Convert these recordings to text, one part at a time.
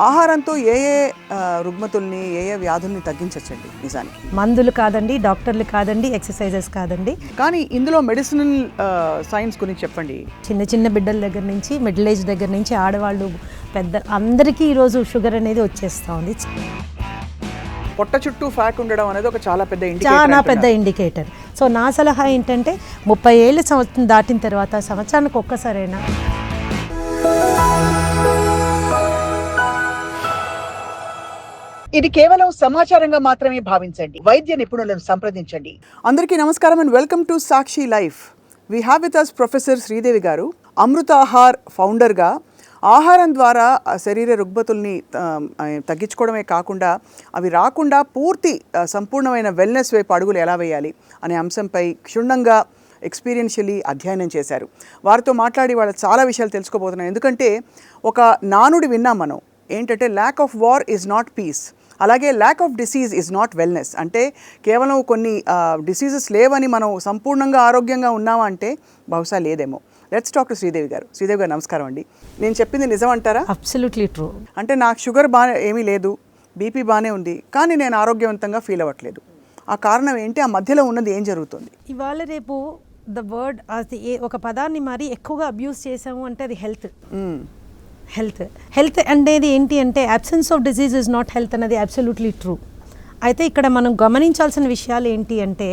ఆహారంతో ఏ ఏ రుగ్మతుల్ని ఏ ఏ వ్యాధుల్ని తగ్గించవచ్చండి నిజానికి? మందులు కాదండి, డాక్టర్లు కాదండి, ఎక్సర్సైజెస్ కాదండి. కానీ ఇందులో మెడిసినల్ సైన్స్ గురించి చెప్పండి. చిన్న చిన్న బిడ్డల దగ్గర నుంచి మిడిల్ ఏజ్ దగ్గర నుంచి ఆడవాళ్ళు పెద్ద అందరికీ ఈరోజు షుగర్ అనేది వచ్చేస్తూ ఉంది. పొట్ట చుట్టూ ఫ్యాట్ ఉండడం అనేది ఒక చాలా పెద్ద ఇండికేటర్. సో నా సలహా ఏంటంటే 30 ఏళ్ళ సంవత్సరం దాటిన తర్వాత సంవత్సరానికి ఒక్కసారైనా ఇది కేవలం సమాచారంగా మాత్రమే భావించండి. వైద్య నిపుణులను సంప్రదించండి. అందరికీ నమస్కారం and welcome to Sakshi Life. We have with us professor Sridevi గారు, అమృతాహార్ ఫౌండర్గా ఆహారం ద్వారా శరీర రుగ్మతుల్ని తగ్గించుకోవడమే కాకుండా అవి రాకుండా పూర్తి సంపూర్ణమైన వెల్నెస్ వైపు అడుగులు ఎలా వేయాలి అనే అంశంపై క్షుణ్ణంగా ఎక్స్పీరియన్షియలీ అధ్యయనం చేశారు. వారితో మాట్లాడి వాళ్ళ చాలా విషయాలు తెలుసుకోబోతున్నాం. ఎందుకంటే ఒక నానుడి విన్నాం మనం, ఏంటంటే lack of war is not peace, అలాగే lack of disease is not wellness. అంటే కేవలం కొన్ని డిసీజెస్ లేవని మనం సంపూర్ణంగా ఆరోగ్యంగా ఉన్నామా అంటే బహుశా లేదేమో. లెట్స్ టాక్ టు శ్రీదేవి గారు. శ్రీదేవి గారు నమస్కారం అండి. నేను చెప్పింది నిజం అంటారా? Absolutely true. అంటే నాకు షుగర్ బాగా ఏమీ లేదు, బీపీ బాగానే ఉంది, కానీ నేను ఆరోగ్యవంతంగా ఫీల్ అవ్వట్లేదు. ఆ కారణం ఏంటి? ఆ మధ్యలో ఉన్నది ఏం జరుగుతుంది? ఇవాళ రేపు ద వర్డ్ ఒక పదాన్ని మరి ఎక్కువగా అబ్యూస్ చేసాము అంటే అది హెల్త్. హెల్త్ అనేది ఏంటి అంటే absence of disease is not health అన్నది అబ్సల్యూట్లీ ట్రూ. అయితే ఇక్కడ మనం గమనించాల్సిన విషయాలు ఏంటి అంటే,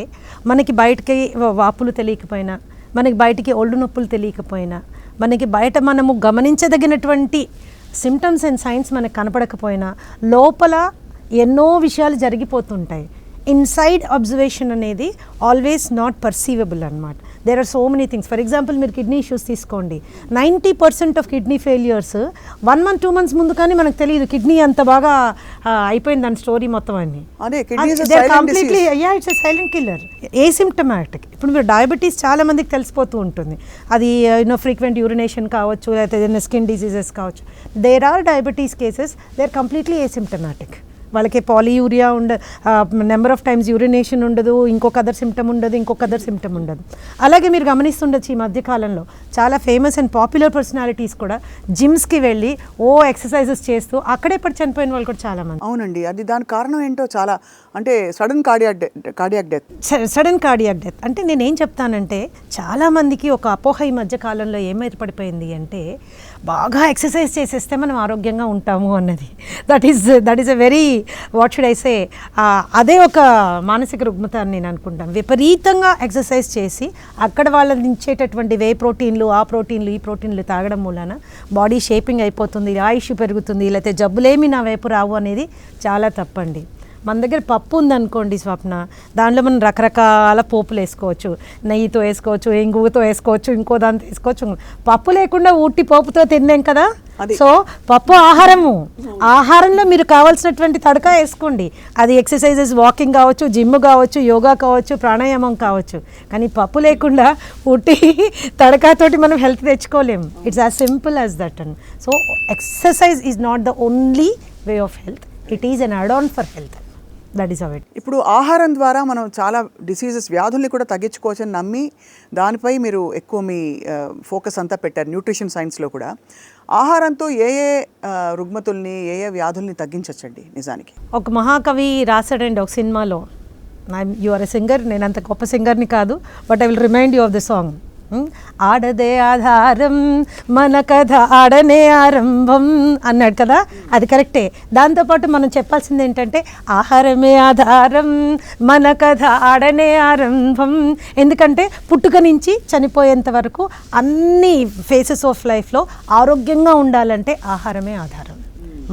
మనకి బయటకి వాపులు తెలియకపోయినా, మనకి బయటికి ఒళ్ళు నొప్పులు తెలియకపోయినా, మనకి బయట మనము గమనించదగినటువంటి సిమ్టమ్స్ అండ్ సైన్స్ మనకు కనపడకపోయినా లోపల ఎన్నో విషయాలు జరిగిపోతుంటాయి. ఇన్సైడ్ అబ్జర్వేషన్ అనేది ఆల్వేస్ నాట్ పర్సీవబుల్ అనమాట. There are so many things. For example మీరు కిడ్నీ ఇష్యూస్ తీసుకోండి. 90% of kidney failures 1 month 2 months ముందు కానీ మనకు తెలియదు కిడ్నీ అంత బాగా అయిపోయింది దాని స్టోరీ మొత్తం అన్ని. Completely it's a silent killer, asymptomatic. ఇప్పుడు మీరు డయాబెటీస్ చాలా మందికి తెలిసిపోతూ ఉంటుంది. అది ఫ్రీక్వెంట్ యూరినేషన్ కావచ్చు, లేకపోతే ఏదైనా స్కిన్ డిసీజెస్ కావచ్చు. There are diabetes cases they are completely asymptomatic. వాళ్ళకి polyuria number of times urination ఉండదు, ఇంకొక అదర్ సిమ్టమ్ ఉండదు. అలాగే మీరు గమనిస్తుండొచ్చు ఈ మధ్యకాలంలో చాలా ఫేమస్ అండ్ పాపులర్ పర్సనాలిటీస్ కూడా జిమ్స్కి వెళ్ళి ఎక్సర్సైజెస్ చేస్తూ అక్కడే పడి చనిపోయిన వాళ్ళు కూడా చాలా మంది. అవునండి, అది దాని కారణం ఏంటో చాలా అంటే సడన్ కార్డియాక్ డెత్. అంటే నేనేం చెప్తానంటే చాలామందికి ఒక అపోహ ఈ మధ్యకాలంలో ఏర్పడిపోయింది అంటే బాగా ఎక్సర్సైజ్ చేసేస్తే మనం ఆరోగ్యంగా ఉంటాము అన్నది. That is a very what should I say, అదే ఒక మానసిక రుగ్మత అని నేను అనుకుంటాను. విపరీతంగా ఎక్సర్సైజ్ చేసి అక్కడ వాళ్ళని ఇచ్చేటటువంటి వే ప్రోటీన్లు, ఆ ప్రోటీన్లు, ఈ ప్రోటీన్లు తాగడం మూలన బాడీ షేపింగ్ అయిపోతుంది, ఆయుష్ పెరుగుతుంది, లేకపోతే జబ్బులేమి నా వైపు రావు అనేది చాలా తప్పండి. మన దగ్గర పప్పు ఉందనుకోండి స్వప్న, దాంట్లో మనం రకరకాల పోపులు వేసుకోవచ్చు, నెయ్యితో వేసుకోవచ్చు, ఇంగువతో వేసుకోవచ్చు, ఇంకో దాంతో వేసుకోవచ్చు. పప్పు లేకుండా ఊట్టి పోపుతో తిన్నాం కదా. సో పప్పు ఆహారంలో మీరు కావాల్సినటువంటి తడక వేసుకోండి. అది ఎక్సర్సైజెస్, వాకింగ్ కావచ్చు, జిమ్ కావచ్చు, యోగా కావచ్చు, ప్రాణాయామం కావచ్చు. కానీ పప్పు లేకుండా ఉట్టి తడకతోటి మనం హెల్త్ తెచ్చుకోలేము. It's as simple as that. And so exercise is not the only way of health, it is an add on for health. That is await. ఇప్పుడు ఆహారం ద్వారా మనం చాలా డిసీజెస్, వ్యాధుల్ని కూడా తగ్గించుకోవచ్చని నమ్మి దానిపై మీరు ఎక్కువ మీ ఫోకస్ అంతా పెట్టారు. న్యూట్రిషన్ సైన్స్లో కూడా ఆహారంతో ఏ ఏ రుగ్మతుల్ని, ఏ ఏ వ్యాధుల్ని తగ్గించవచ్చండి నిజానికి? ఒక మహాకవి రాశాడండి ఒక సినిమాలో, యు ఆర్ ఎ సింగర్, నేను అంత గొప్ప సింగర్ని కాదు, but I will remind you of the song. ఆడదే ఆధారం మన కథ ఆడనే ఆరంభం అన్నాడు కదా, అది కరెక్టే. దాంతోపాటు మనం చెప్పాల్సింది ఏంటంటే ఆహారమే ఆధారం మన కథ ఆడనే ఆరంభం. ఎందుకంటే పుట్టుక నుంచి చనిపోయేంత వరకు అన్ని ఫేసెస్ ఆఫ్ లైఫ్లో ఆరోగ్యంగా ఉండాలంటే ఆహారమే ఆధారం.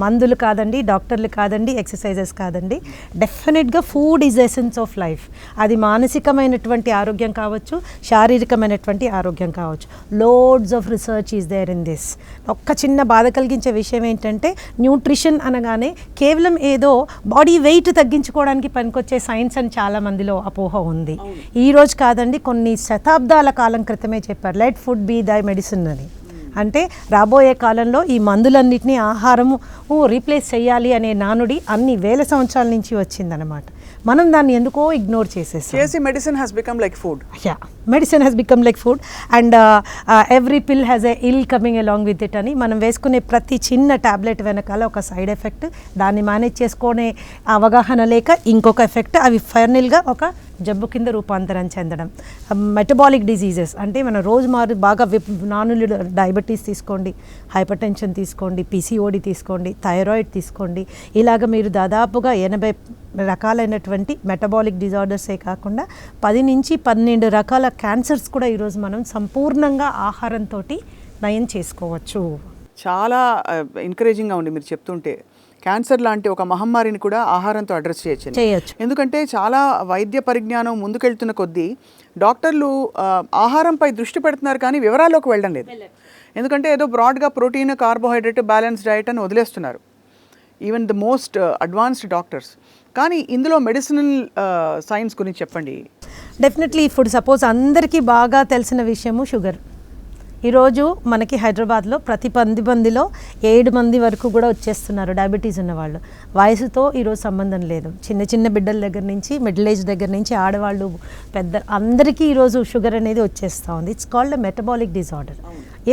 మందులు కాదండి, డాక్టర్లు కాదండి, ఎక్సర్సైజెస్ కాదండి. డెఫినెట్గా food is essence of life. అది మానసికమైనటువంటి ఆరోగ్యం కావచ్చు, శారీరకమైనటువంటి ఆరోగ్యం కావచ్చు. Loads of research is there in this. ఒక్క చిన్న బాధ కలిగించే విషయం ఏంటంటే న్యూట్రిషన్ అనగానే కేవలం ఏదో బాడీ వెయిట్ తగ్గించుకోవడానికి పనికొచ్చే సైన్స్ అని చాలా మందిలో అపోహ ఉంది. ఈరోజు కాదండి, కొన్ని శతాబ్దాల కాలం క్రితమే చెప్పారు లెట్ ఫుడ్ బీ దై మెడిసిన్ అని. అంటే రాబోయే కాలంలో ఈ మందులన్నింటినీ ఆహారము రీప్లేస్ చేయాలి అనే నానుడి అన్ని వేల సంవత్సరాల నుంచి వచ్చిందనమాట. మనం దాన్ని ఎందుకో ఇగ్నోర్ చేసేసాం. చేసి medicine has become like food. Yeah, medicine has become like food and every pill has a ill coming along with it అని మనం వేసుకునే ప్రతి చిన్న టాబ్లెట్ వెనకాల ఒక సైడ్ ఎఫెక్ట్, దాన్ని మేనేజ్ చేసుకునే అవగాహన లేక ఇంకొక ఎఫెక్ట్, అవి ఫైనల్గా ఒక జబ్బు కింద రూపాంతరం చెందడం. మెటబాలిక్ డిజీజెస్ అంటే మన రోజుమారు బాగా నానులు డయాబెటీస్ తీసుకోండి, హైపర్ టెన్షన్ తీసుకోండి, పిసిఓడి తీసుకోండి, థైరాయిడ్ తీసుకోండి, ఇలాగ మీరు దాదాపుగా 80 రకాలైనటువంటి మెటబాలిక్ డిజార్డర్సే కాకుండా 10 నుంచి 12 రకాల క్యాన్సర్స్ కూడా ఈరోజు మనం సంపూర్ణంగా ఆహారంతో నయం చేసుకోవచ్చు. చాలా ఎంకరేజింగ్గా ఉంది మీరు చెప్తుంటే. క్యాన్సర్ లాంటి ఒక మహమ్మారిని కూడా ఆహారంతో అడ్రస్ చేయొచ్చు. ఎందుకంటే చాలా వైద్య పరిజ్ఞానం ముందుకెళ్తున్న కొద్దీ డాక్టర్లు ఆహారంపై దృష్టి పెడుతున్నారు కానీ వివరాల్లోకి వెళ్ళడం లేదు. ఎందుకంటే ఏదో బ్రాడ్గా ప్రోటీన్, కార్బోహైడ్రేట్, బ్యాలెన్స్ డైట్ అని వదిలేస్తున్నారు even the most advanced doctors. కానీ ఇందులో మెడిసినల్ సైన్స్ గురించి చెప్పండి. డెఫినెట్లీ ఇప్పుడు సపోజ్ అందరికీ బాగా తెలిసిన విషయము షుగర్. ఈరోజు మనకి హైదరాబాద్లో ప్రతి 10 మందిలో 7 మంది వరకు కూడా వచ్చేస్తున్నారు డయాబెటీస్ ఉన్నవాళ్ళు. వయసుతో ఈరోజు సంబంధం లేదు. చిన్న చిన్న బిడ్డల దగ్గర నుంచి మిడిల్ ఏజ్ దగ్గర నుంచి ఆడవాళ్ళు పెద్ద అందరికీ ఈరోజు షుగర్ అనేది వచ్చేస్తూ ఉంది. It's called metabolic disorder.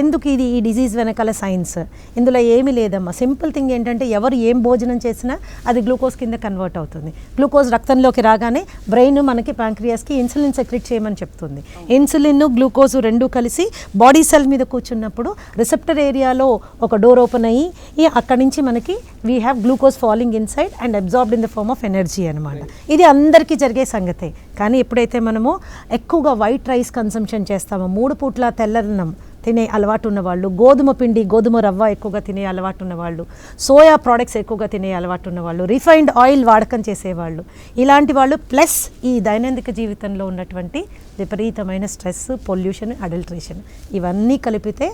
ఎందుకు ఇది ఈ డిజీజ్ వెనకాల సైన్స్? ఇందులో ఏమీ లేదమ్మా. సింపుల్ థింగ్ ఏంటంటే ఎవరు ఏం భోజనం చేసినా అది గ్లూకోజ్ కింద కన్వర్ట్ అవుతుంది. గ్లూకోజ్ రక్తంలోకి రాగానే బ్రెయిన్ మనకి ప్యాంక్రియాస్కి ఇన్సులిన్ సెక్రెట్ చేయమని చెప్తుంది. ఇన్సులిన్, గ్లూకోజ్ రెండు కలిసి బాడీ సెల్ మీద కూర్చున్నప్పుడు రిసెప్టర్ ఏరియాలో ఒక డోర్ ఓపెన్ అయ్యి అక్కడి నుంచి మనకి we have glucose falling inside and absorbed in the form of energy అనమాట. ఇది అందరికీ జరిగే సంగతే. కానీ ఎప్పుడైతే మనము ఎక్కువగా వైట్ రైస్ కన్సంప్షన్ చేస్తామో, 3 పూట్ల తెల్లన్నం తినే అలవాటు ఉన్నవాళ్ళు, గోధుమ పిండి, గోధుమ రవ్వ ఎక్కువగా తినే అలవాటు ఉన్నవాళ్ళు, సోయా ప్రోడక్ట్స్ ఎక్కువగా తినే అలవాటు ఉన్నవాళ్ళు, రిఫైన్డ్ ఆయిల్ వాడకం చేసేవాళ్ళు, ఇలాంటి వాళ్ళు ప్లస్ ఈ దైనందిక జీవితంలో ఉన్నటువంటి విపరీతమైన స్ట్రెస్, పొల్యూషన్, అడల్ట్రేషన్ ఇవన్నీ కలిపితే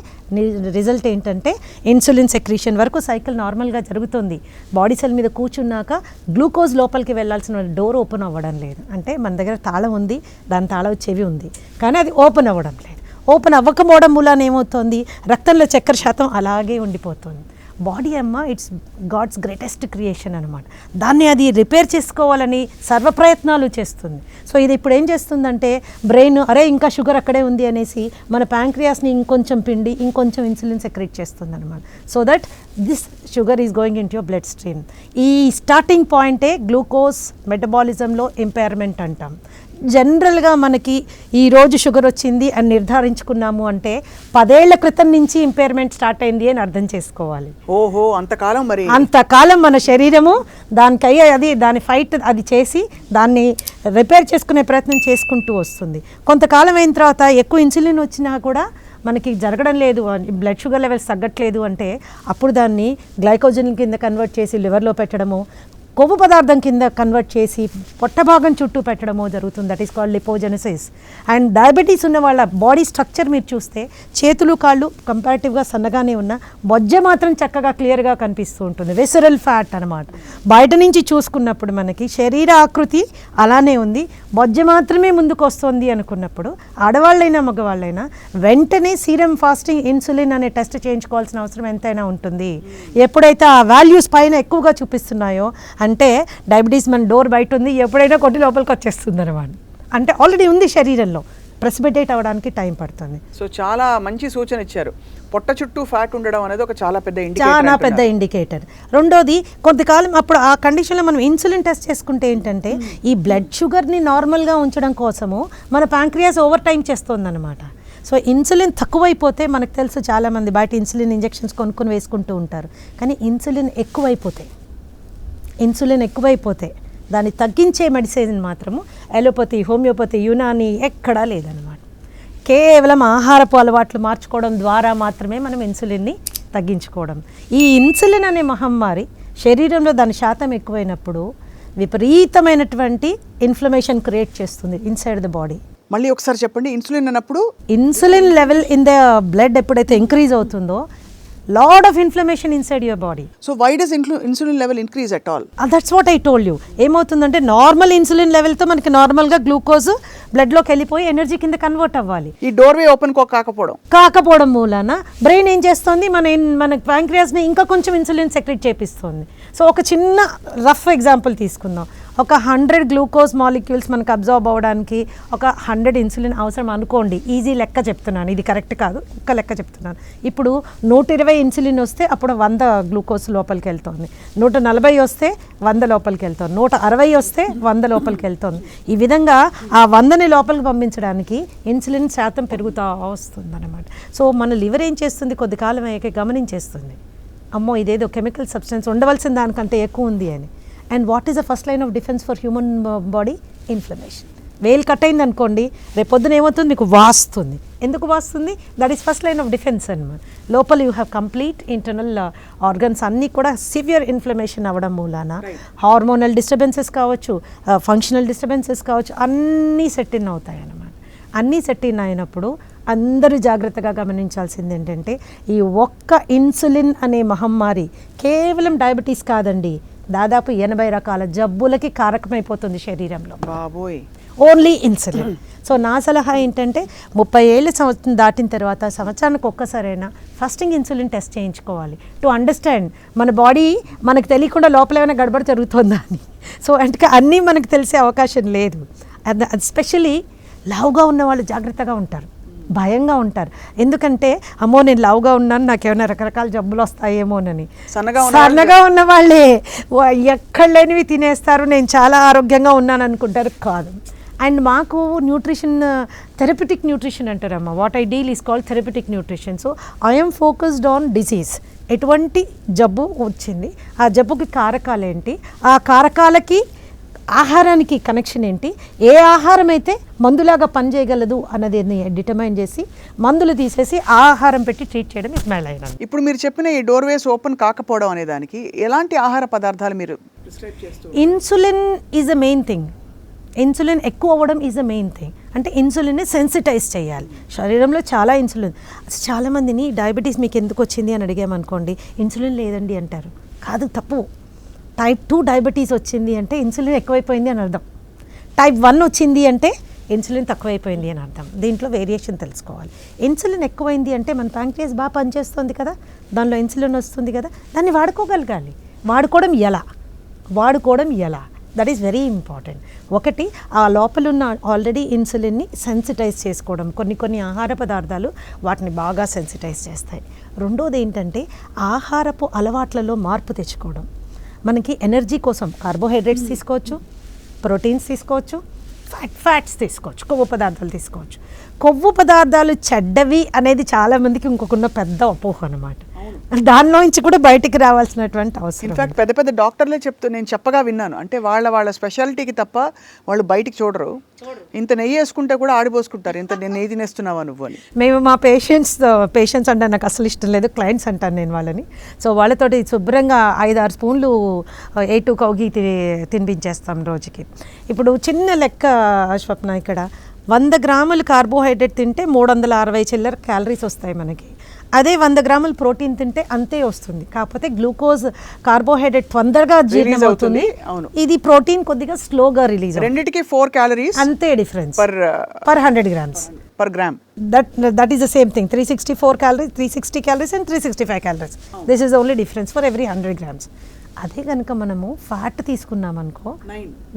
రిజల్ట్ ఏంటంటే ఇన్సులిన్ సెక్రీషన్ వరకు సైకిల్ నార్మల్గా జరుగుతుంది. బాడీ సెల్ మీద కూర్చున్నాక గ్లూకోజ్ లోపలికి వెళ్ళాల్సిన డోర్ ఓపెన్ అవ్వడం లేదు. అంటే మన దగ్గర తాళం ఉంది, దాని తాళం చెవి ఉంది, కానీ అది ఓపెన్ అవ్వడం లేదు. ఓపెన్ అవ్వకపోవడం మూలాన ఏమవుతుంది, రక్తంలో చక్కెర శాతం అలాగే ఉండిపోతుంది. బాడీ అమ్మ ఇట్స్ గాడ్స్ గ్రేటెస్ట్ క్రియేషన్ అనమాట. దాన్ని అది రిపేర్ చేసుకోవాలని సర్వ ప్రయత్నాలు చేస్తుంది. సో ఇది ఇప్పుడు ఏం చేస్తుందంటే బ్రెయిన్ అరే ఇంకా షుగర్ అక్కడే ఉంది అనేసి మన ప్యాంక్రియాస్ని ఇంకొంచెం పిండి ఇంకొంచెం ఇన్సులిన్ సెక్రెట్ చేస్తుంది అనమాట. So that this sugar is going in to your blood stream. ఈ స్టార్టింగ్ పాయింటే గ్లూకోజ్ మెటబాలిజంలో ఇంపైర్మెంట్ అంటాం. జనరల్గా మనకి ఈరోజు షుగర్ వచ్చింది అని నిర్ధారించుకున్నాము అంటే 10 ఏళ్ల క్రితం నుంచి ఇంపైర్మెంట్ స్టార్ట్ అయింది అని అర్థం చేసుకోవాలి. ఓహో, అంతకాలం. మరి అంతకాలం మన శరీరము దాని ఫైట్ అది చేసి దాన్ని రిపేర్ చేసుకునే ప్రయత్నం చేసుకుంటూ వస్తుంది. కొంతకాలం అయిన తర్వాత ఎక్కువ ఇన్సులిన్ వచ్చినా కూడా మనకి జరగడం లేదు, బ్లడ్ షుగర్ లెవెల్స్ తగ్గట్లేదు అంటే అప్పుడు దాన్ని గ్లైకోజన్ కింద కన్వర్ట్ చేసి లివర్లో పెట్టడము, కొవ్వు పదార్థం కింద కన్వర్ట్ చేసి పొట్ట భాగం చుట్టూ పెట్టడమో జరుగుతుంది. That is called lipogenesis. And diabetes ఉన్న వాళ్ళ బాడీ స్ట్రక్చర్ మీరు చూస్తే చేతులు కాళ్ళు కంపారిటివ్గా సన్నగానే ఉన్న బొజ్జ మాత్రం చక్కగా క్లియర్గా కనిపిస్తూ ఉంటుంది. వెసరల్ ఫ్యాట్ అనమాట. బయట నుంచి చూసుకున్నప్పుడు మనకి శరీర ఆకృతి అలానే ఉంది, బొజ్జ మాత్రమే ముందుకు వస్తుంది అనుకున్నప్పుడు ఆడవాళ్ళైనా మగవాళ్ళైనా వెంటనే సీరం ఫాస్టింగ్ ఇన్సులిన్ అనే టెస్ట్ చేయించుకోవాల్సిన అవసరం ఎంతైనా ఉంటుంది. ఎప్పుడైతే ఆ వాల్యూస్ పైన ఎక్కువగా చూపిస్తున్నాయో అంటే డయాబెటీస్ మన డోర్ బయట ఉంది, ఎప్పుడైనా కొట్టి లోపలికి వచ్చేస్తుంది అనమాట. అంటే ఆల్రెడీ ఉంది శరీరంలో, ప్రెసిపిటేట్ అవ్వడానికి టైం పడుతుంది. సో చాలా మంచి సూచన ఇచ్చారు. పొట్ట చుట్టూ ఫ్యాట్ ఉండడం అనేది ఒక చాలా పెద్ద ఇండికేటర్. రెండోది కొంతకాలం అప్పుడు ఆ కండిషన్లో మనం ఇన్సులిన్ టెస్ట్ చేసుకుంటే ఏంటంటే ఈ బ్లడ్ షుగర్ని నార్మల్గా ఉంచడం కోసము మన ప్యాంక్రియాస్ ఓవర్ టైం చేస్తుందన్నమాట. సో ఇన్సులిన్ తక్కువైపోతే మనకు తెలుసు చాలామంది బయట ఇన్సులిన్ ఇంజెక్షన్స్ కొనుక్కొని వేసుకుంటూ ఉంటారు. కానీ ఇన్సులిన్ ఎక్కువైపోతే దాన్ని తగ్గించే మెడిసిన్ మాత్రము అలోపతి, హోమియోపతి, యునాని ఎక్కడా లేదనమాట. కేవలం ఆహారపు అలవాట్లు మార్చుకోవడం ద్వారా మాత్రమే మనం ఇన్సులిన్ని తగ్గించుకోవడం. ఈ ఇన్సులిన్ అనే మహమ్మారి శరీరంలో దాని శాతం ఎక్కువైనప్పుడు విపరీతమైనటువంటి ఇన్ఫ్లమేషన్ క్రియేట్ చేస్తుంది ఇన్సైడ్ ద బాడీ. మళ్ళీ ఒకసారి చెప్పండి. ఇన్సులిన్ అన్నప్పుడు insulin level in the blood ఎప్పుడైతే ఇంక్రీజ్ అవుతుందో lot of inflammation inside your body. So why does insulin level increase at all? That's what I told you. ఏమవుతుందంటే normal insulin లెవెల్తో మనకి నార్మల్గా glucose బ్లడ్లోకి వెళ్ళిపోయి ఎనర్జీ కింద కన్వర్ట్ అవ్వాలి. ఈ డోర్వే ఓపెన్ కాకపోవడం మూలాన బ్రెయిన్ ఏం చేస్తుంది, మన ప్యాంక్రియాస్ని ఇంకా కొంచెం ఇన్సులిన్ సెక్రెట్ చేపిస్తుంది. సో ఒక చిన్న రఫ్ ఎగ్జాంపుల్ తీసుకుందాం. ఒక 100 గ్లూకోజ్ మాలిక్యూల్స్ మనకు అబ్జర్వ్ అవ్వడానికి ఒక 100 ఇన్సులిన్ అవసరం అనుకోండి. ఈజీ లెక్క చెప్తున్నాను, ఇది కరెక్ట్ కాదు, ఒక్క లెక్క చెప్తున్నాను. ఇప్పుడు 120 ఇన్సులిన్ వస్తే అప్పుడు 100 గ్లూకోజ్ లోపలికి వెళ్తుంది, 140 వస్తే 100 లోపలికి వెళ్తుంది, 160 వస్తే 100 లోపలికి వెళ్తుంది. ఈ విధంగా ఆ 100ని లోపలికి పంపించడానికి ఇన్సులిన్ శాతం పెరుగుతూ వస్తుంది అన్నమాట. సో మన లివర్ ఏం చేస్తుంది, కొద్ది కాలం అయ్యాక గమనించేస్తుంది, అమ్మో ఇదేదో కెమికల్ సబ్స్టెన్స్ ఉండవలసిన దానికంటే ఎక్కువ ఉంది అని. And what is the first line of defence for human body? Inflammation. వేలు కట్ అయింది అనుకోండి, రేపొద్దున ఏమవుతుంది, మీకు వాస్తుంది. ఎందుకు వాస్తుంది? That is first line of defence అనమాట. లోపల you have complete internal organs అన్నీ కూడా సివియర్ ఇన్ఫ్లమేషన్ అవ్వడం మూలాన హార్మోనల్ డిస్టర్బెన్సెస్ కావచ్చు, ఫంక్షనల్ డిస్టర్బెన్సెస్ కావచ్చు, అన్నీ సెట్ ఇన్ అవుతాయి అన్నమాట. అన్నీ సెట్ ఇన్ అయినప్పుడు అందరూ జాగ్రత్తగా గమనించాల్సింది ఏంటంటే, ఈ ఒక్క ఇన్సులిన్ అనే మహమ్మారి కేవలం డయాబెటీస్ కాదండి, దాదాపు 80 రకాల జబ్బులకి కారకమైపోతుంది శరీరంలో. బాబోయ్, ఓన్లీ ఇన్సులిన్. సో నా సలహా ఏంటంటే 30 ఏళ్ళ సంవత్సరం దాటిన తర్వాత సంవత్సరానికి ఒక్కసారైనా ఫస్టింగ్ ఇన్సులిన్ టెస్ట్ చేయించుకోవాలి, టు అండర్స్టాండ్ మన బాడీ మనకు తెలియకుండా లోపల ఏమైనా గడబడి జరుగుతుందా అని. సో అంటే అన్నీ మనకు తెలిసే అవకాశం లేదు. ఎస్పెషలీ లావుగా ఉన్న వాళ్ళు జాగ్రత్తగా ఉంటారు, భయంగా ఉంటారు. ఎందుకంటే అమ్మో నేను లావుగా ఉన్నాను, నాకేమైనా రకరకాల జబ్బులు వస్తాయేమోనని. సన్నగా ఉన్న వాళ్ళే ఎక్కడ లేనివి తినేస్తారు, నేను చాలా ఆరోగ్యంగా ఉన్నాను అనుకుంటారు. కాదు. అండ్ మాకు న్యూట్రిషన్ థెరపటిక్ న్యూట్రిషన్ అంటారమ్మా. What I deal is called therapeutic nutrition. So I'm focused on disease. ఎటువంటి జబ్బు వచ్చింది, ఆ జబ్బుకి కారకాలు ఏంటి, ఆ కారకాలకి ఆహారానికి కనెక్షన్ ఏంటి, ఏ ఆహారం అయితే మందులాగా పనిచేయగలదు అన్నది డిటర్మైన్ చేసి మందులు తీసేసి ఆ ఆహారం పెట్టి ట్రీట్ చేయడం ఇస్ మై లైన్. ఇప్పుడు మీరు చెప్పిన ఈ డోర్వేస్ ఓపెన్ కాకపోవడం అనే దానికి ఎలాంటి ఆహార పదార్థాలు మీరు ప్రిస్క్రైబ్ చేస్తారు? Insulin is a main thing. Insulin ఎక్కువ అవ్వడం ఈజ్ అ మెయిన్ థింగ్. అంటే ఇన్సులిన్ని సెన్సిటైజ్ చేయాలి. శరీరంలో చాలా ఇన్సులిన్, చాలామందిని డయాబెటీస్ మీకు ఎందుకు వచ్చింది అని అడిగామనుకోండి, ఇన్సులిన్ లేదండి అంటారు. కాదు, తప్పు. టైప్ 2 డయాబెటీస్ వచ్చింది అంటే ఇన్సులిన్ ఎక్కువైపోయింది అని అర్థం. టైప్ 1 వచ్చింది అంటే ఇన్సులిన్ తక్కువైపోయింది అని అర్థం. దీంట్లో వేరియేషన్ తెలుసుకోవాలి. ఇన్సులిన్ ఎక్కువైంది అంటే మన ప్యాంక్రియాస్ బాగా పనిచేస్తుంది కదా, దానిలో ఇన్సులిన్ వస్తుంది కదా, దాన్ని వాడుకోగలగాలి. వాడుకోవడం ఎలా, దట్ ఈస్ వెరీ ఇంపార్టెంట్. ఒకటి, ఆ లోపల ఉన్న ఆల్రెడీ ఇన్సులిన్ని సెన్సిటైజ్ చేసుకోవడం. కొన్ని ఆహార పదార్థాలు వాటిని బాగా సెన్సిటైజ్ చేస్తాయి. రెండోది ఏంటంటే ఆహారపు అలవాట్లలో మార్పు తెచ్చుకోవడం. మనకి ఎనర్జీ కోసం కార్బోహైడ్రేట్స్ తీసుకోవచ్చు, ప్రోటీన్స్ తీసుకోవచ్చు, ఫ్యాట్స్ తీసుకోవచ్చు, కొవ్వు పదార్థాలు తీసుకోవచ్చు. కొవ్వు పదార్థాలు చెడ్డవి అనేది చాలామందికి ఇంకొకన్న పెద్ద అపోహ అనమాట. దానిలో నుంచి కూడా బయటికి రావాల్సినటువంటి అవసరం. ఇన్ఫాక్ట్ పెద్ద పెద్ద డాక్టర్లే నేను చెప్పగా విన్నాను, అంటే వాళ్ళ స్పెషాలిటీకి తప్ప వాళ్ళు బయటికి చూడరు. ఇంత నెయ్యి వేసుకుంటే కూడా ఆడిపోసుకుంటారు, ఇంత నేను నెయ్యి తినేస్తున్నావా నువ్వు అని. మేము మా పేషెంట్స్ అంటే నాకు అసలు ఇష్టం లేదు, క్లయింట్స్ అంటాను నేను వాళ్ళని. సో వాళ్ళతోటి శుభ్రంగా 5-6 స్పూన్లు A2 కౌగి తినిపించేస్తాం రోజుకి. ఇప్పుడు చిన్న లెక్క స్వప్న, ఇక్కడ 100 గ్రాములు కార్బోహైడ్రేట్ తింటే 360 చిల్లర క్యాలరీస్ వస్తాయి మనకి. అదే 100 గ్రాములు ప్రోటీన్ తింటే అంతే వస్తుంది. కాకపోతే గ్లూకోజ్, కార్బోహైడ్రేట్ తొందరగా జీర్ణం అవుతుంది, ఇది ప్రోటీన్ కొద్దిగా స్లోగా రిలీజ్. రెండిటికి 4 క్యాలరీస్ అంతే difference per 100 grams per gram. That is the same thing. 364 calories, 360 calories and 365 calories. This is the only difference for every 100 grams. అదే కనుక మనము ఫ్యాట్ తీసుకున్నాం అనుకో,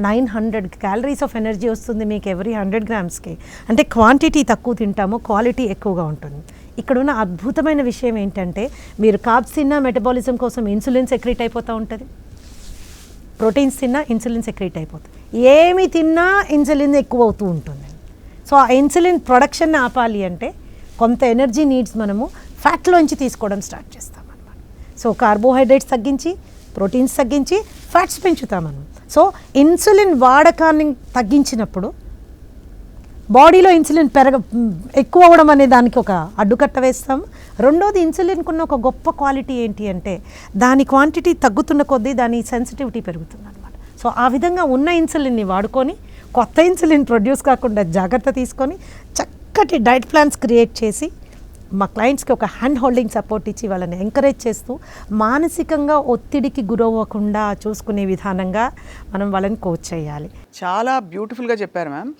900 క్యాలరీస్ ఆఫ్ ఎనర్జీ వస్తుంది మీకు ఎవ్రీ 100 గ్రామ్స్కి. అంటే క్వాంటిటీ తక్కువ తింటామో క్వాలిటీ ఎక్కువగా ఉంటుంది. ఇక్కడున్న అద్భుతమైన విషయం ఏంటంటే, మీరు కార్బ్స్ తిన్నా మెటబాలిజం కోసం ఇన్సులిన్ సెక్రీట్ అయిపోతూ ఉంటుంది, ప్రోటీన్స్ తిన్నా ఇన్సులిన్ సెక్రీట్ అయిపోతుంది, ఏమి తిన్నా ఇన్సులిన్ ఎక్కువ అవుతూ ఉంటుంది. సో ఆ ఇన్సులిన్ ప్రొడక్షన్ ఆపాలి అంటే కొంత ఎనర్జీ నీడ్స్ మనము ఫ్యాట్లోంచి తీసుకోవడం స్టార్ట్ చేస్తాం అన్నమాట. సో కార్బోహైడ్రేట్స్ తగ్గించి, ప్రోటీన్స్ తగ్గించి, ఫ్యాట్స్ పెంచుతాం మనం. సో ఇన్సులిన్ వాడకాన్ని తగ్గించినప్పుడు బాడీలో ఇన్సులిన్ ఎక్కువ అవ్వడం అనే దానికి ఒక అడ్డుకట్ట వేస్తాం. రెండోది, ఇన్సులిన్కున్న ఒక గొప్ప క్వాలిటీ ఏంటి అంటే దాని క్వాంటిటీ తగ్గుతున్న కొద్దీ దాని సెన్సిటివిటీ పెరుగుతుంది అనమాట. సో ఆ విధంగా ఉన్న ఇన్సులిన్ని వాడుకొని కొత్త ఇన్సులిన్ ప్రొడ్యూస్ కాకుండా జాగ్రత్త తీసుకొని చక్కటి డైట్ ప్లాన్స్ క్రియేట్ చేసి మా క్లయింట్స్కి ఒక హ్యాండ్ హోల్డింగ్ సపోర్ట్ ఇచ్చి వాళ్ళని ఎంకరేజ్ చేస్తూ మానసికంగా ఒత్తిడికి గురవ్వకుండా చూసుకునే విధానంగా మనం వాళ్ళని కోచ్ చేయాలి. చాలా బ్యూటిఫుల్గా చెప్పారు మ్యామ్.